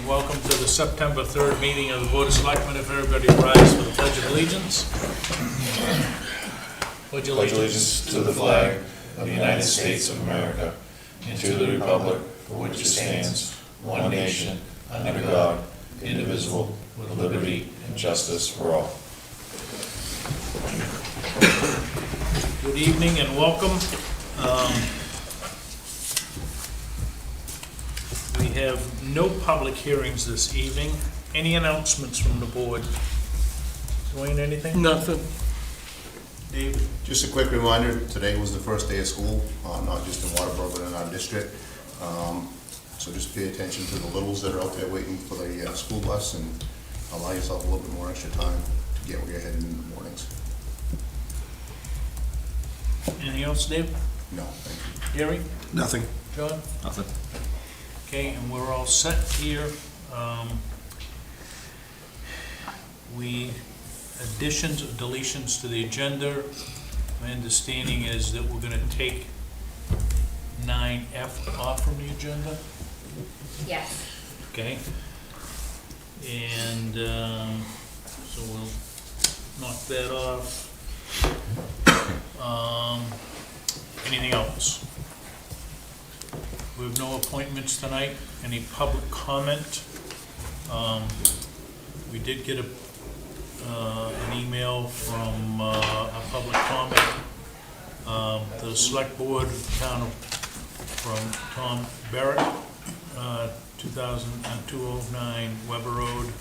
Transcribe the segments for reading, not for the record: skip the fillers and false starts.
Welcome to the September 3rd meeting of the Board of Selectmen. If everybody rise for the Pledge of Allegiance. Pledge allegiance to the flag of the United States of America and to the republic for which it stands, one nation, under God, indivisible, with liberty and justice for all. Good evening and welcome. We have no public hearings this evening. Any announcements from the board? Dwayne, anything? Nothing. David? Just a quick reminder, today was the first day of school, not just in Waterboro, but in our district. So just pay attention to the littles that are out there waiting for the school bus and allow yourself a little bit more extra time to get where you're heading in the mornings. Anything else, Dave? No, thank you. Gary? Nothing. John? Nothing. Okay, and we're all set here. Additions or deletions to the agenda. My understanding is that we're gonna take 9F off from the agenda, Yes. okay? And, so we'll knock that off. Anything else? We have no appointments tonight. Any public comment? We did get an email from a public comment to the select board from Tom Barrett, 209 Weber Road.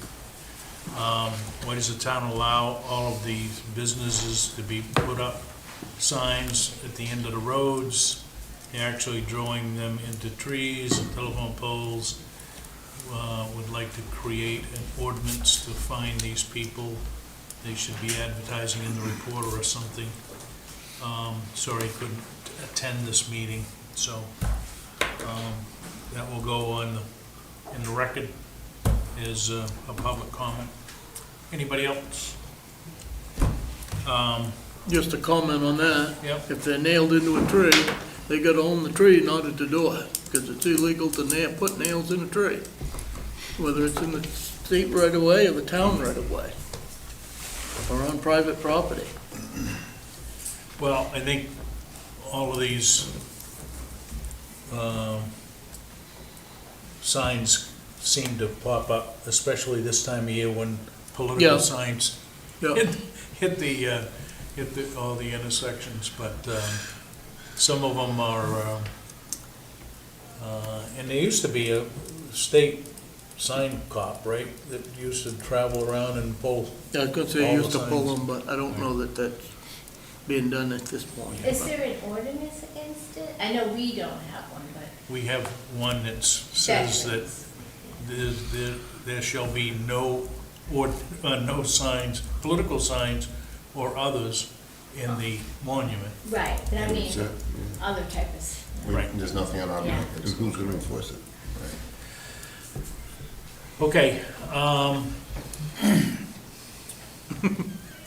Why does the town allow all of these businesses to be put up signs at the end of the roads? They're actually drawing them into trees and telephone poles. Would like to create an ordinance to fine these people. They should be advertising in the Reporter or something. Sorry, couldn't attend this meeting, so that will go on in the record as a public comment. Anybody else? Just a comment on that. Yep. If they're nailed into a tree, they gotta own the tree in order to do it, because it's illegal to put nails in a tree, whether it's in the state right of way or the town right of way, or on private property. Well, I think all of these signs seem to pop up, especially this time of year when political Yeah. signs Yeah. hit all the intersections. But some of them are, and there used to be a state sign cop, right, that used to travel around and pull. Yeah, I was gonna say, All I used the to pull signs. them, but I don't know that that's being done at this point. Is there an ordinance against it? I know we don't have one, but. We have one that says that there shall be no signs, political signs or others in the monument. Right, but I mean, So, other types. Right. There's nothing on our Yeah. record. And who's gonna enforce it? Okay,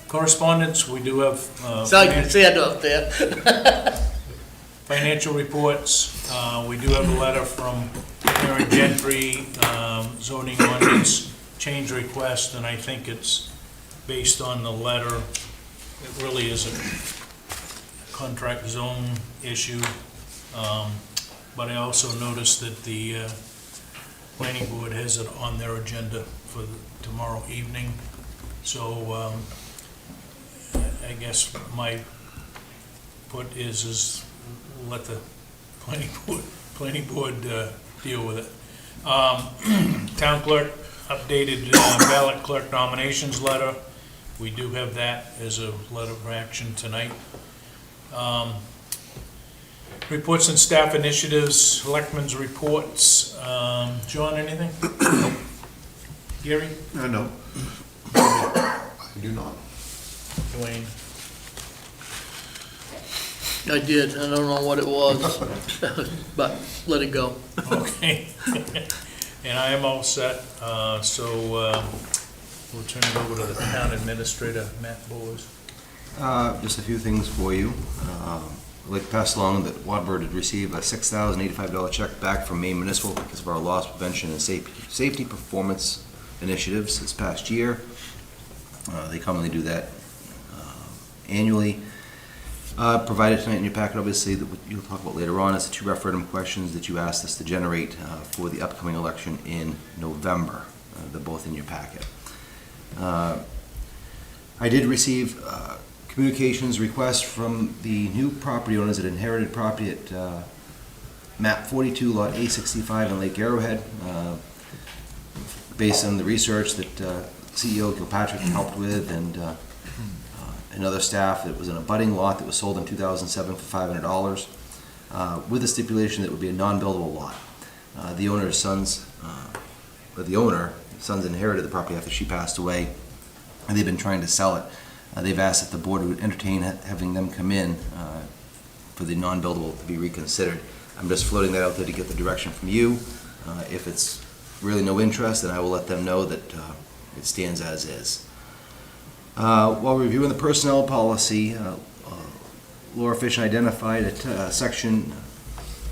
correspondence, we do have So I can see it up there. financial reports. We do have a letter from Aaron Gentry, zoning ordinance change request, and I think it's based on the letter. It really is a contract zone issue. But I also noticed that the planning board has it on their agenda for tomorrow evening. So I guess my put is let the planning board deal with it. Town clerk updated ballot clerk nominations letter. We do have that as a letter of action tonight. Reports and staff initiatives, selectmen's reports. John, anything? Gary? No. I do not. Dwayne? I did, I don't know what it was, but let it go. Okay. And I am all set, so we'll turn it over to the town administrator, Matt Bowles. Just a few things for you. I'd like to pass along that Waterboro did receive a $6,085 check back from Maine Municipal because of our loss prevention and safety performance initiatives this past year. They commonly do that annually. Provided tonight in your packet, obviously, that you'll talk about later on, is the 2 referendum questions that you asked us to generate for the upcoming election in November. They're both in your packet. I did receive communications requests from the new property owners that inherited property at map 42, lot A65 in Lake Arrowhead, based on the research that CEO Kilpatrick helped with and other staff. It was in a budding lot that was sold in 2007 for $500, with the stipulation that it would be a non-buildable lot. The owner's sons, sons inherited the property after she passed away, and they've been trying to sell it. They've asked if the board would entertain having them come in for the non-buildable to be reconsidered. I'm just floating that out there to get the direction from you. If it's really no interest, then I will let them know that it stands as is. While reviewing the personnel policy, Laura Fish identified at section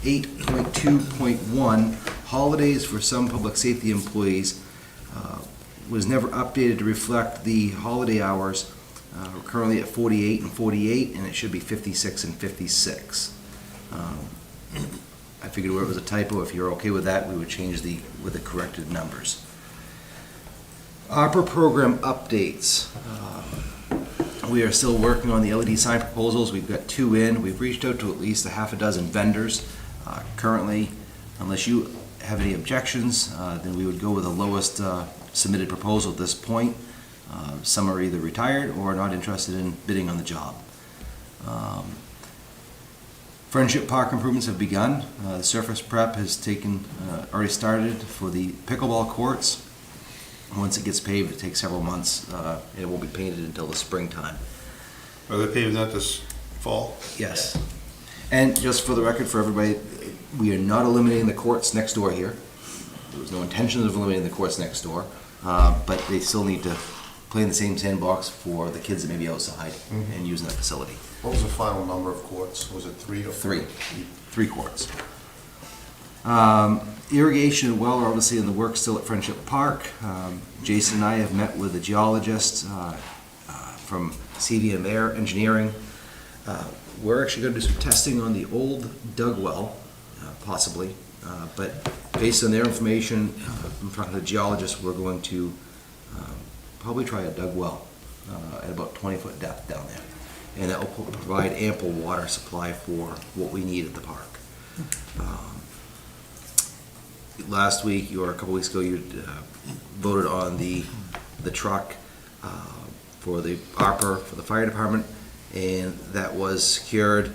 8.2.1, holidays for some public safety employees was never updated to reflect the holiday hours. We're currently at 48 and 48, and it should be 56 and 56. I figured where it was a typo, if you're okay with that, we would change with the corrected numbers. ARPA program updates. We are still working on the LED sign proposals. We've got 2 in. We've reached out to at least a half a dozen vendors. Currently, unless you have any objections, then we would go with the lowest submitted proposal at this point. Some are either retired or not interested in bidding on the job. Friendship Park improvements have begun. The surface prep has already started for the pickleball courts. Once it gets paved, it takes several months. It won't be painted until the springtime. Are they paving that this fall? Yes. And just for the record, for everybody, we are not eliminating the courts next door here. There was no intention of eliminating the courts next door, but they still need to play in the same sandbox for the kids that may be outside and using that facility. What was the final number of courts? Was it 3 or 4? 3 courts. Irrigation and well are obviously in the works still at Friendship Park. Jason and I have met with the geologists from CVM Air Engineering. We're actually going to do some testing on the old dug well, possibly, but based on their information from talking to the geologists, we're going to probably try a dug well at about 20-foot depth down there, and that will provide ample water supply for what we need at the park. Last week, or a couple weeks ago, you voted on the truck for the ARPA for the fire department, and that was secured.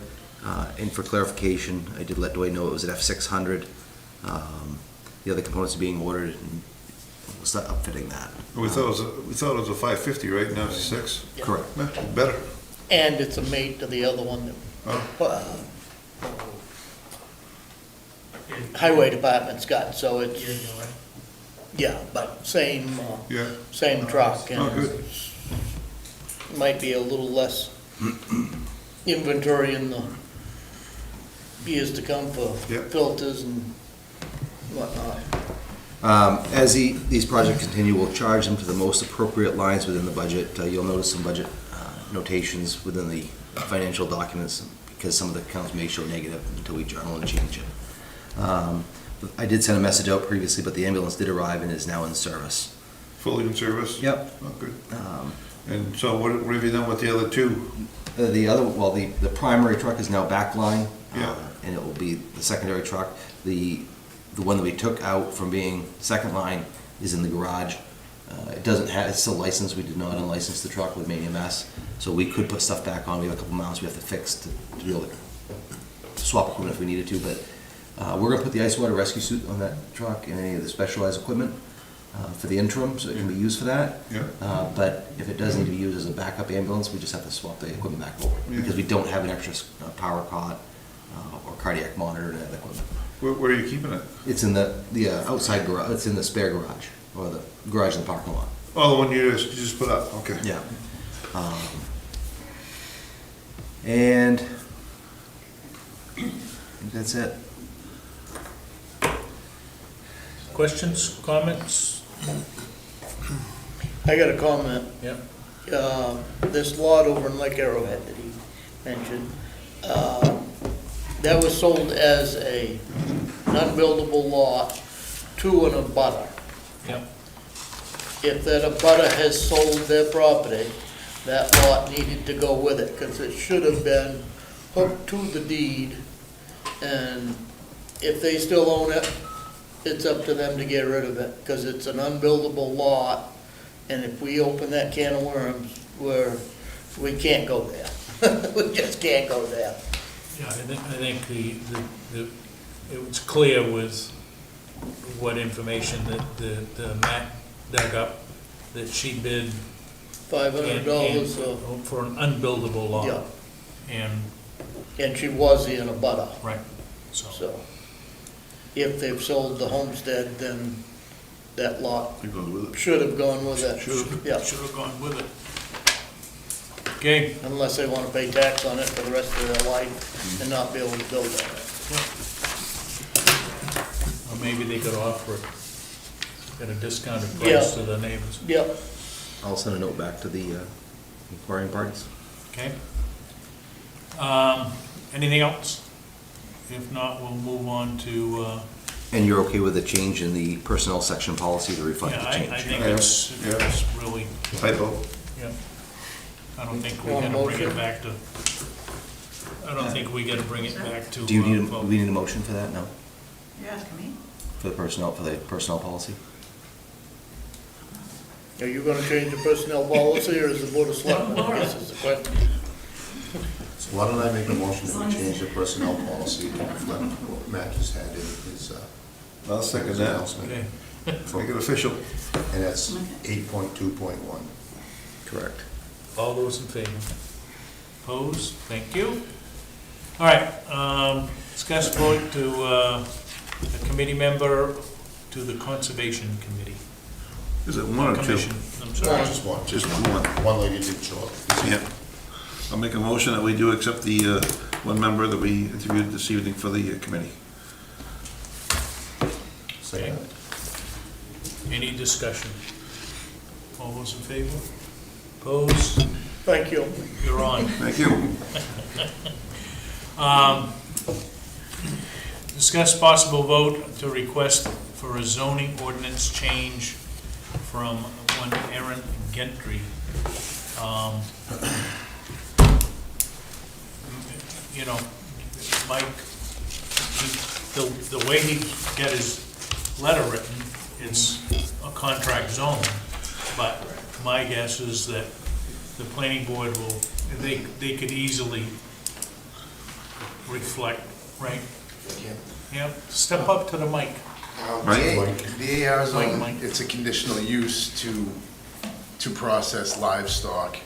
And for clarification, I did let Dwayne know it was an F600. The other components are being ordered, and we'll start upfitting that. We thought it was a 550, right? Now it's a 6? Correct. Yeah, better. And it's a mate to the other one that highway department's got, so it's, yeah, but same truck. And Oh, good. might be a little less inventory in the years to come for Yep. filters and whatnot. As these projects continue, we'll charge them to the most appropriate lines within the budget. You'll notice some budget notations within the financial documents because some of the accounts may show negative until we journal and change it. I did send a message out previously, but the ambulance did arrive and is now in service. Fully in service? Yep. Oh, good. And so what have you done with the other 2? The primary truck is now backline. Yeah. And it will be the secondary truck. The one that we took out from being second line is in the garage. It's still licensed. We did not unlicense the truck with Maine EMS. So we could put stuff back on. We have a couple mounts we have to fix to be able to swap equipment if we needed to. But we're going to put the ice water rescue suit on that truck and any of the specialized equipment for the interim, so it can be used for that. Yeah. But if it does need to be used as a backup ambulance, we just have to swap the equipment back over. Yeah. Because we don't have an extra power cot or cardiac monitor and that equipment. Where are you keeping it? It's in the outside garage, it's in the spare garage, or the garage in the parking lot. Oh, the one you just put up, okay. Yeah. And think that's it. Questions, comments? I got a comment. Yep. This lot over in Lake Arrowhead that he mentioned, that was sold as an unbuildable lot to an abutter. Yep. If that abutter has sold their property, that lot needed to go with it, because it should have been hooked to the deed, and if they still own it, it's up to them to get rid of it, because it's an unbuildable lot, and if we open that can of worms, we can't go there. We just can't go there. Yeah, I think it was clear with what information that the Matt dug up, that she bid $500, for an unbuildable lot. yeah, And, and she was in a butter, right, so, so. If they've sold the homestead, then that lot It goes with it. should have gone with it. Yeah, should have gone with it. Okay, unless they wanna pay tax on it for the rest of their life and not be able to build on it. or maybe they could offer it at a discounted price to the neighbors, Yep, I'll send a note back to the inquiring parties. okay? Anything else? If not, we'll move on to, And you're okay with the change in the personnel section policy to reflect yeah, the change? I think Yeah. it's really, Typo. yeah. I don't think we Want a gotta bring it motion? back to, I don't think we gotta bring it back to. Do you need, vote. do we need a motion for that? No? You're asking me? For the personnel policy? are you gonna change the personnel policy, or is the board of selectmen, I guess is the question. So why don't I make a motion that we change the personnel policy to reflect what Matt just had in his I'll second his that. announcement. Okay, Make it official. And that's 8.2.1. Correct. all those in favor? Opposed? Thank you. All right, discuss vote to, a committee member to the Conservation Committee. Is it one or two? Commission, I'm sorry. Just one. Just one. One lady didn't show up. Yeah. I'll make a motion that we do accept the one member that we interviewed this evening for the committee. Second. Any discussion? All those in favor? Opposed? Thank you. You're on. Thank you. Discuss possible vote to request for a zoning ordinance change from one Aaron Gentry. You know, Mike, the way he got his letter written, it's a contract zone, but my guess is that the planning board will, they could easily reflect, right? Yeah, step up to the mic. Right. The AR zone, Mike. it's a conditional use to process livestock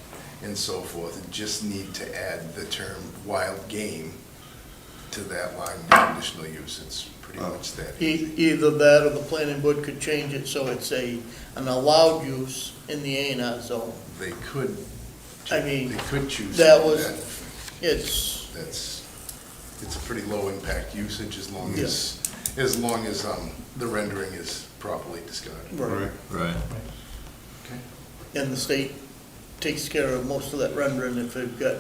and so forth. You just need to add the term wild game to that line of conditional use. It's pretty much that. Either that, or the planning board could change it so it's an allowed use in the A&R zone. They could, I mean, they could choose. that to do was- that. It's, It's a pretty low impact usage as long as the rendering is properly discarded. right, Right. and the state takes care of most of that rendering if they've got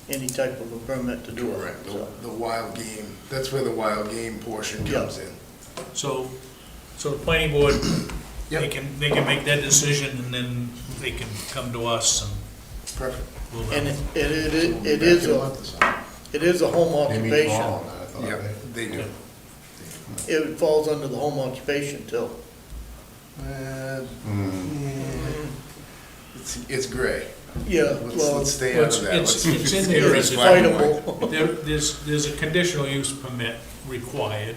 any type of a permit to do it. Correct. So, The wild game, that's where the wild game portion Yeah. comes in. So the planning board, they Yep. can make that decision, and then they can come to us, and Perfect. we'll. And it Back is in a a, month or so. it is a home They meet occupation. tomorrow on that, I thought. Yeah, they do. It falls under the home occupation too. It's gray. Yeah, well, Let's stay out It's, of that. it's Let's- in there as it's a, fightable. there's a conditional use permit required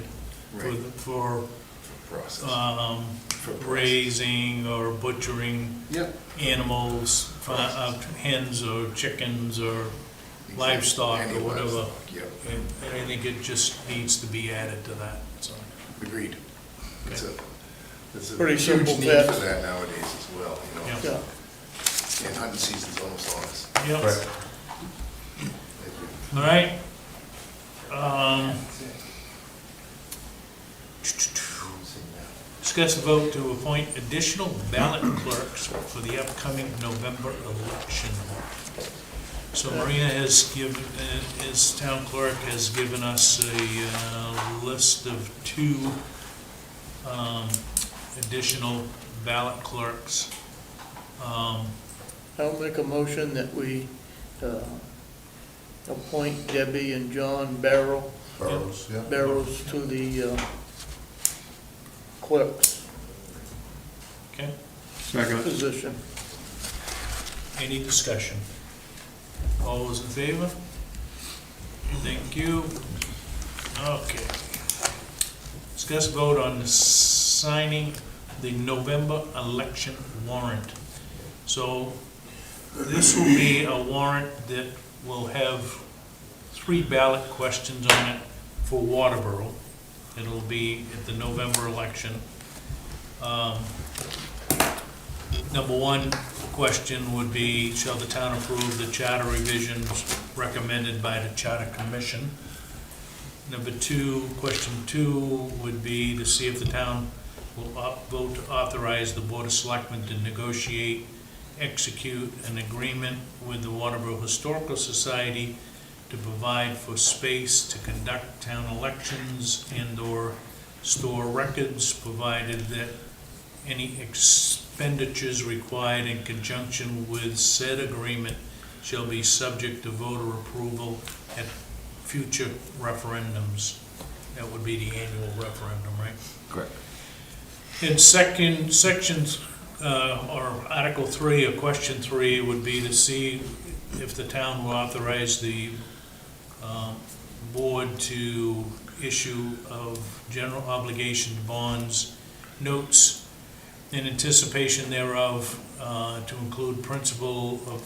for, Right. for, Process. for raising or butchering Yep. animals, hens or chickens or livestock Any or whatever. livestock, Yep, And I think it just needs to be added to that, so. agreed. It's a Pretty huge simple need test. for that nowadays as well, you know. Yeah. Yeah, And hunting season's almost on us. Yep. Correct. All right. Discuss a vote to appoint additional ballot clerks for the upcoming November election. So Maria has given, as town clerk, has given us a list of 2 additional ballot clerks. I'll make a motion that we appoint Debbie and John Burrows, yeah. Barrows to the clerk's Okay, Second. position. any discussion? All those in favor? Thank you. Okay. Discuss vote on signing the November election warrant. So this will be a warrant that will have 3 ballot questions on it for Waterboro. It'll be at the November election. Number 1 question would be, shall the town approve the charter revisions recommended by the Charter Commission? Number 2, question 2 would be to see if the town will vote to authorize the Board of Selectmen to negotiate, execute an agreement with the Waterboro Historical Society to provide for space to conduct town elections and/or store records, provided that any expenditures required in conjunction with said agreement shall be subject to voter approval at future referendums. That would be the annual referendum, right? Correct. In sections, or Article 3 or Question 3 would be to see if the town will authorize the board to issue of general obligation bonds, notes in anticipation thereof, to include principal of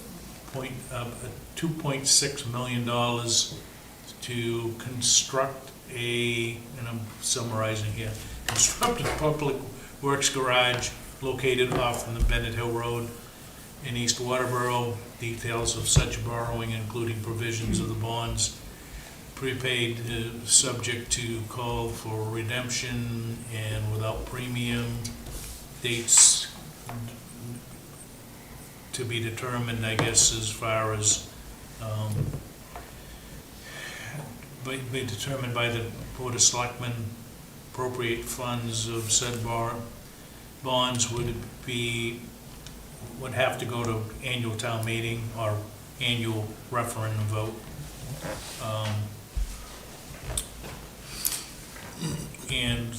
$2.6 million to construct and I'm summarizing here, construct a public works garage located off from the Bennett Hill Road in East Waterboro. Details of such borrowing, including provisions of the bonds, prepaid, subject to call for redemption and without premium, dates to be determined, I guess, as far as, be determined by the Board of Selectmen. Appropriate funds of said bonds would have to go to annual town meeting or annual referendum vote. And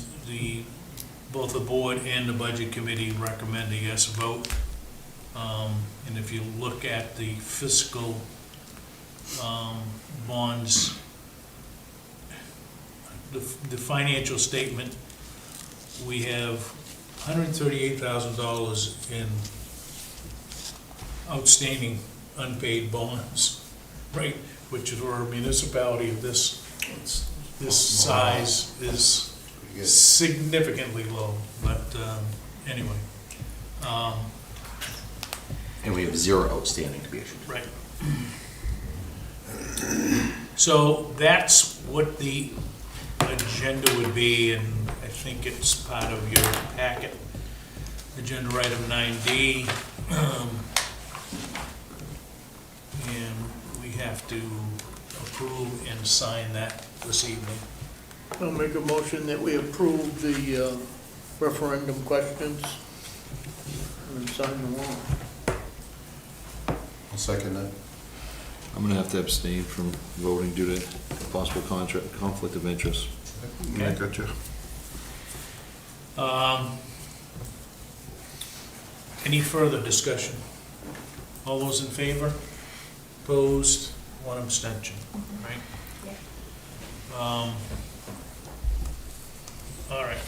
both the board and the budget committee recommend a yes vote. And if you look at the fiscal bonds, the financial statement, we have $138,000 in outstanding unpaid bonds, right? Which for a municipality of this size is significantly low, but anyway. And we have 0 outstanding to be issued. Right. So that's what the agenda would be, and I think it's part of your packet. Agenda item 9D. And we have to approve and sign that this evening. I'll make a motion that we approve the referendum questions and sign the warrant. I'll second that. I'm gonna have to abstain from voting due to possible conflict of interest. Okay. I gotcha. Any further discussion? All those in favor? Opposed? 1 abstention, right? All right.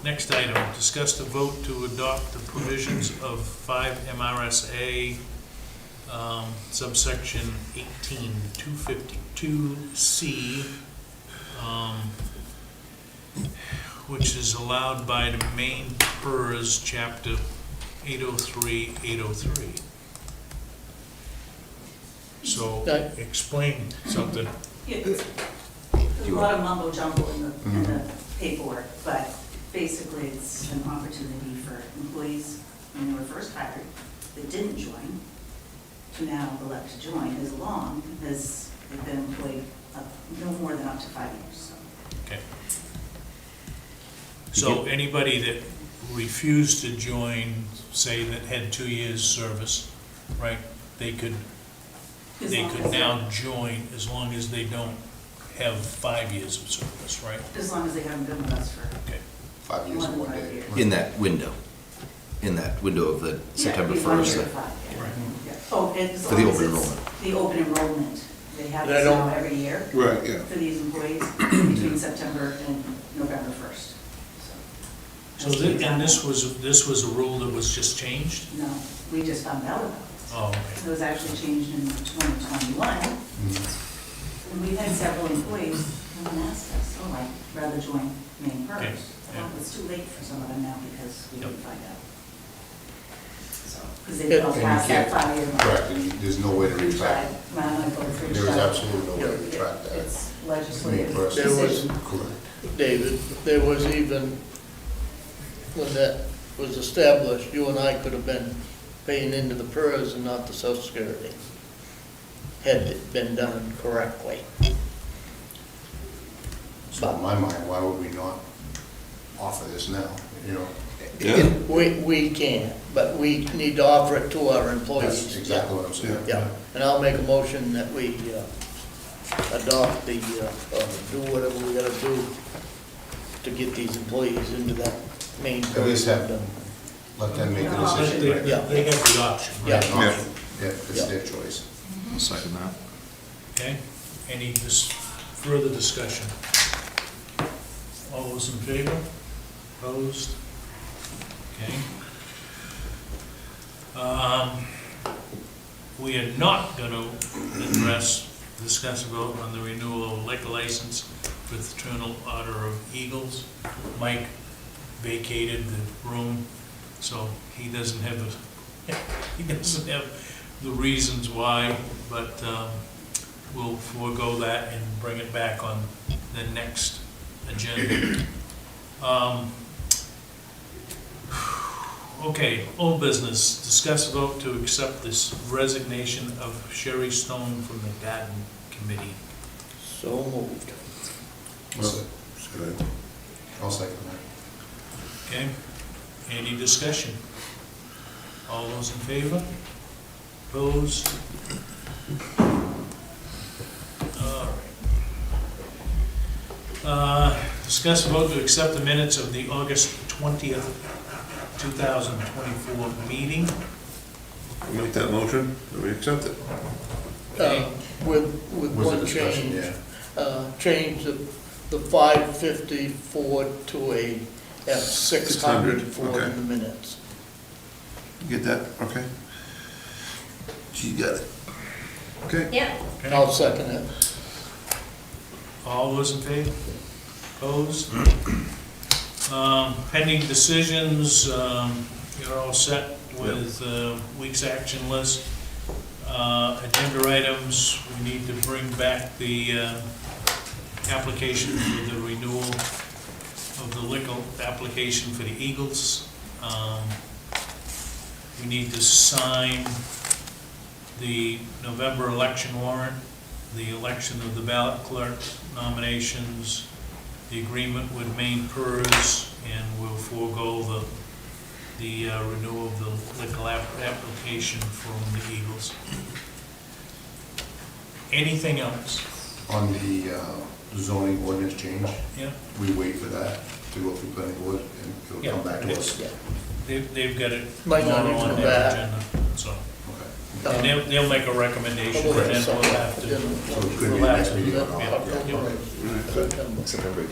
Next item, discuss the vote to adopt the provisions of 5 MRSA, subsection 18, 252C, which is allowed by the Maine PERS, chapter 803, 803. So, explain something. Yeah, There's a lot of mumbo jumbo in the paperwork, but basically it's an opportunity for employees when they were first hired that didn't join to now elect to join as long as they've been employed no more than up to 5 years, so. Okay. So anybody that refused to join, say that had 2 years' service, right, they could As long as- now join as long as they don't have 5 years of service, right? As long as they haven't been with us for Okay. 5 years more and than 1 5 day. years. In that window, of the September Yeah, it'd be 1 1st. year to 5, yeah. Right. Yeah. Oh, as For the long as open it's enrollment. the open enrollment. They have They this don't- now every year Right, yeah. for these employees between September and November 1st. So this was a rule that was just changed? No, we just found out about it. Oh, okay. It was actually changed in 2021. And we've had several employees come and ask us, oh, I'd rather join Maine Okay, first. yeah. Well, it's too late for some of them now because we Yep. didn't find out. So, because Yeah, they don't and you pass that can't- 5-year mark. Correct, and there's no way to Free retract. trial. Well, I'm gonna go with free There is trial. absolutely no way to retract that. It's Maine legislative first. There was- decision. Correct. David, there was even, when that was established, you and I could have been paying into the PERS and not the Social Security, had it been done correctly. So in my mind, why would we not offer this now, you know? Yeah. We can, but we need to offer it to our employees. That's exactly what I'm saying. Yeah, and I'll make a motion that we adopt the, do whatever we gotta do to get these employees into that main At least have- program. Let them make the But decision, they, right? Yeah. they have the option, right? Yeah. Yeah. Yeah, it's their choice. I'll second that. Okay, any further discussion? All those in favor? Opposed? Okay. We are not gonna discuss a vote on the renewal of liquor license for the Fraternal Order of Eagles. Mike vacated the room, so he doesn't have the reasons why, but we'll forego that and bring it back on the next agenda. Okay, old business, discuss a vote to accept this resignation of Sherry Stone from the Garden Committee. So moved. I'll second that. Okay, any discussion? All those in favor? Opposed? All right. Discuss a vote to accept the minutes of the August 20th, 2024 meeting. I'll make that motion, that we accept it. With Was one a discussion, change. yeah. Change the 554 to a F600 for okay. the minutes. You get that, okay? She got it. Okay. Yep. Okay. I'll second it. All those in favor? Opposed? Pending decisions, you're all set with week's action list. Agenda items, we need to bring back the application for the renewal of the liquor application for the Eagles. We need to sign the November election warrant, the election of the ballot clerk, nominations, the agreement with Maine PERS, and we'll forego the renewal of the liquor application from the Eagles. Anything else? On the zoning ordinance change, Yeah, we wait for that to go through planning board and it'll Yeah. come back to us. Yeah. they've got it Might not tomorrow even on come their back. agenda, so. Okay. And they'll make a recommendation, and then we'll have to, So it could be we'll the have next to, meeting or yeah, not. yeah. September.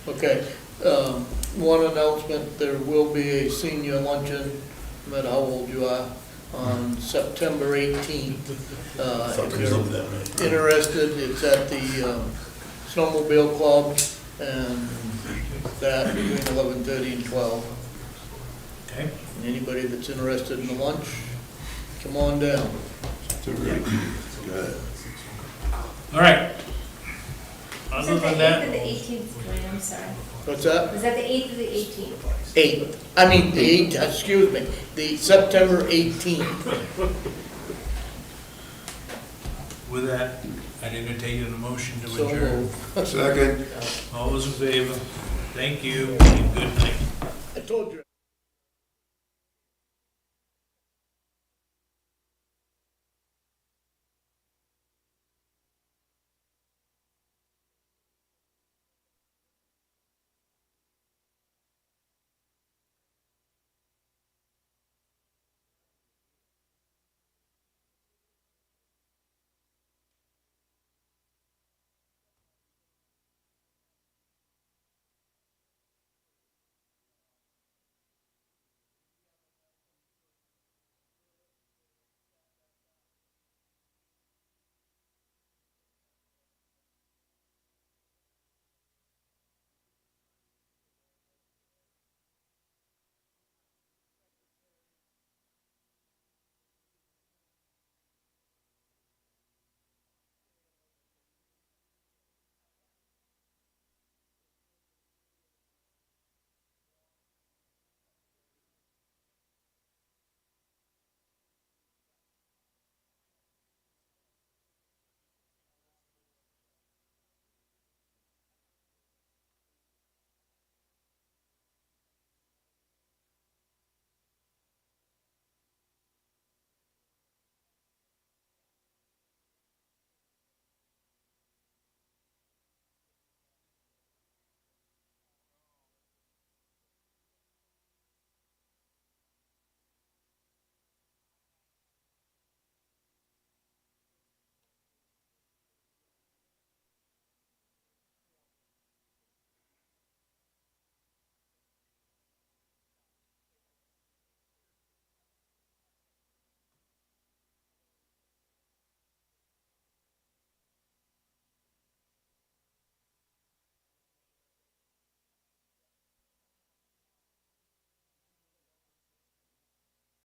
Okay, one announcement, there will be a senior luncheon, no matter how old you are, on September 18th. If you're interested, it's at the Snowmobile Club, and that between 11:30 and 12. Okay, And anybody that's interested in the lunch, come on down. Got it. all right, Was Other it the than 8th that, or the 18th, Dwayne, I'm sorry. What's that? Was that the 8th or the 18th? 8th, I mean, the 8th, excuse me, the September 18th. with that, I'd entertain a motion to So adjourn. moved. Second. All those in favor? Thank you, and good night. I told you.